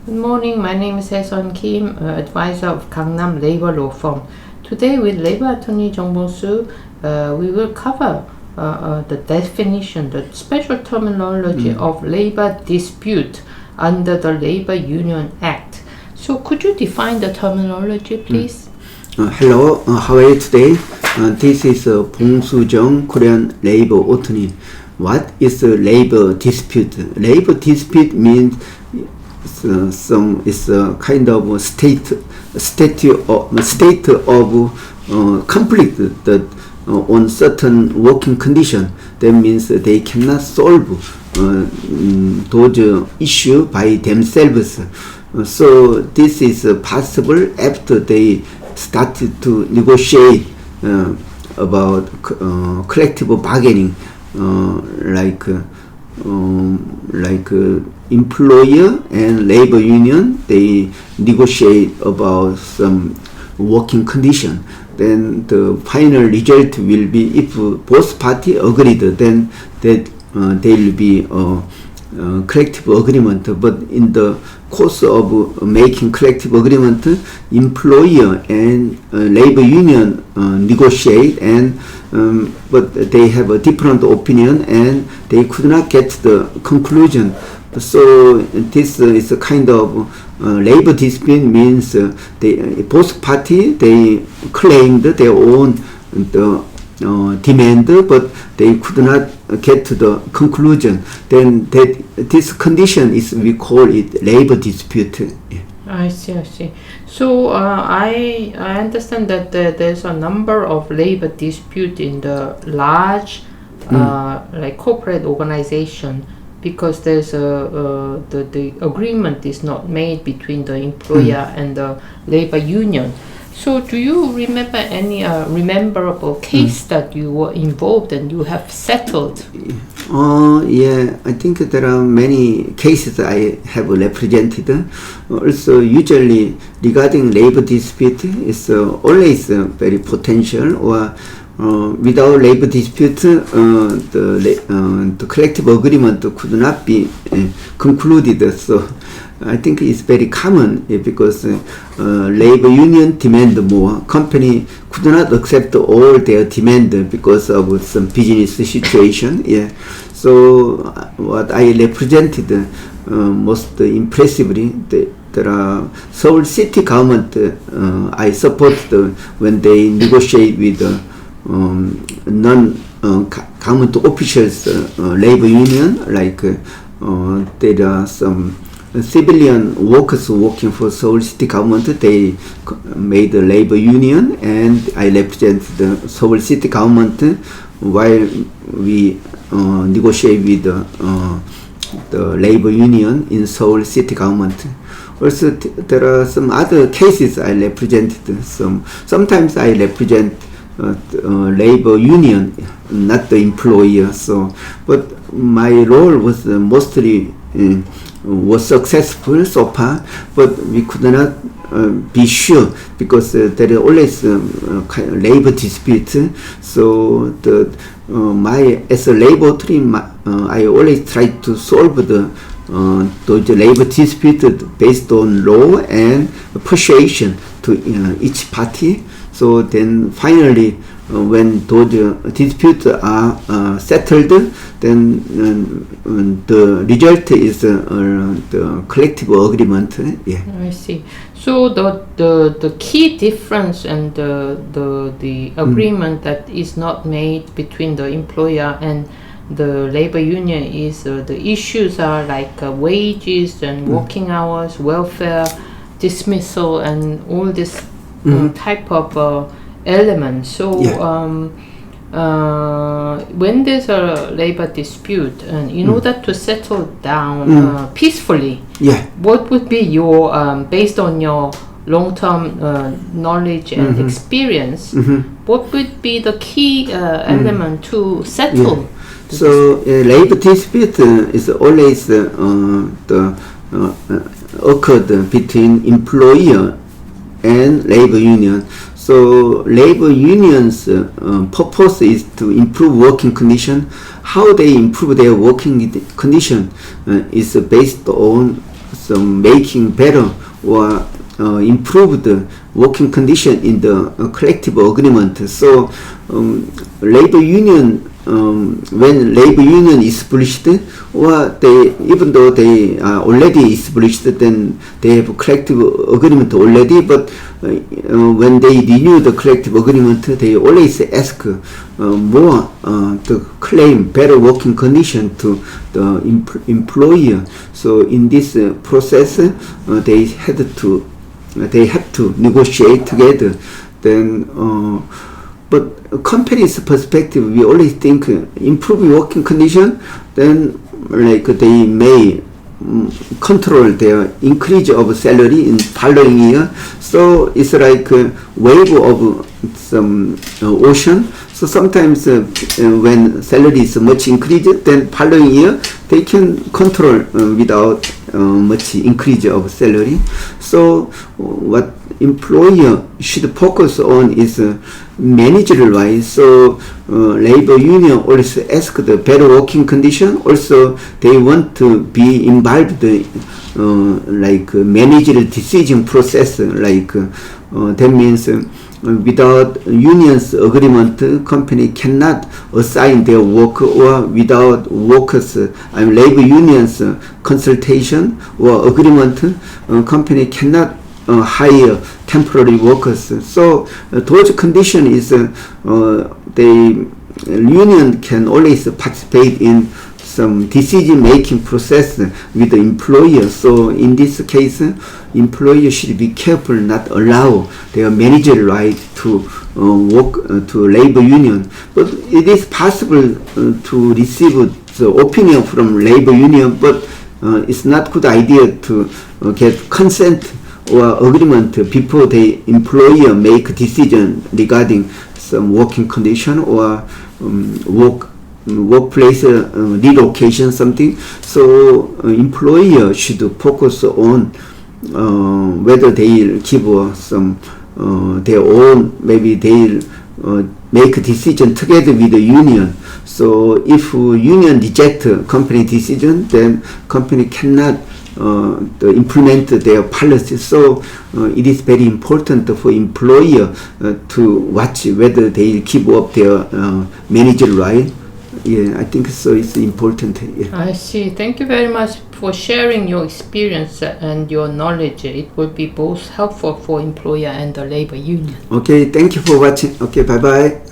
Good morning. My name is Hae-sun Kim, advisor of Gangnam Labor Law Firm. Today, with Labor Attorney Jung Bong-soo, we will cover the definition, the special terminology of labor dispute under the Labor Union Act. So, could you define the terminology, please? Hello, how are you today? This is Bong-soo Jung, Korean labor attorney. What is a labor dispute? Labor dispute means it's a kind of state of conflict that on certain working condition. That means they cannot solve those issues by themselves. So this is possible after they started to negotiate about collective bargaining, like employer and labor union. They negotiate about some working condition. Then the final result will be, if both parties agreed, then that there will be a collective agreement. But in the course of making collective agreement, employer and labor union negotiate, and but they have a different opinion and they could not get the conclusion. So this is a kind of labor dispute. Means both parties, they claimed their own demand, but they could not get to the conclusion. Then this condition is, we call it labor dispute. Yeah. I see. So I understand that there's a number of labor dispute in the large like corporate organization, because there's the agreement is not made between the employer and the labor union. So do you remember any memorable case that you were involved and you have settled? Yeah, I think there are many cases I have represented. Also, usually regarding labor dispute, is always very potential, or without labor dispute, the collective agreement could not be concluded. So I think it's very common, because labor union demand more. Company could not accept all their demand because of some business situation. Yeah. So what I represented most impressively, there are Seoul City government. I support when they negotiate with non-government officials, labor union, like there are some civilian workers working for Seoul City government. They made a labor union, and I represent the Seoul City government while we negotiate with the labor union in Seoul City government. Also, there are some other cases I represented. Sometimes I represent labor union, not the employer. So, but my role was mostly was successful so far, but we could not be sure, because there is always labor dispute. So as a labor attorney, I always try to solve those labor dispute based on law and persuasion to each party. So then finally, when those disputes are settled, then the result is the collective agreement. Yeah. I see. So the key difference and the agreement that is not made between the employer and the labor union is the issues are like wages and working hours, welfare, dismissal, and all this type of elements. So when there's a labor dispute, and in order to settle down peacefully, what would be your, based on your long-term knowledge and experience, what would be the key element to settle? So labor dispute is always occurred between employer and labor union. So labor unions' purpose is to improve working condition. How they improve their working condition is based on some making better or improved working condition in the collective agreement. So labor union, when labor union is established, or they, even though they are already established, then they have a collective agreement already, but when they renew the collective agreement, they always ask more to claim better working condition to the employer. So in this process, they had to negotiate together. Then but company's perspective, we always think improve working condition, then like they may control their increase of salary in following year. So it's like a wave of some ocean. So sometimes when salary is much increased, then following year they can control without much increase of salary. So what employer should focus on is managerial wise. So labor union also ask the better working condition. Also they want to be involved like managerial decision process. Like that means without union's agreement, company cannot assign their work, or without workers, labor union's consultation or agreement, company cannot hire temporary workers. So those condition is the union can always participate in some decision making process with the employer. So in this case, employer should be careful not allow their manager right to work to labor union. But it is possible to receive the opinion from labor union, but it's not good idea to get consent or agreement before the employer make decision regarding some working condition or workplace relocation something. So employer should focus on whether they give some their own, maybe they make a decision together with the union. So if union reject company decision, then company cannot implement their policy. So it is very important for employer to watch whether they keep up their manager right. Yeah, I think so. It's important. Yeah. I see. Thank you very much for sharing your experience and your knowledge. It will be both helpful for employer and the labor union. Okay, thank you for watching. Okay, bye bye.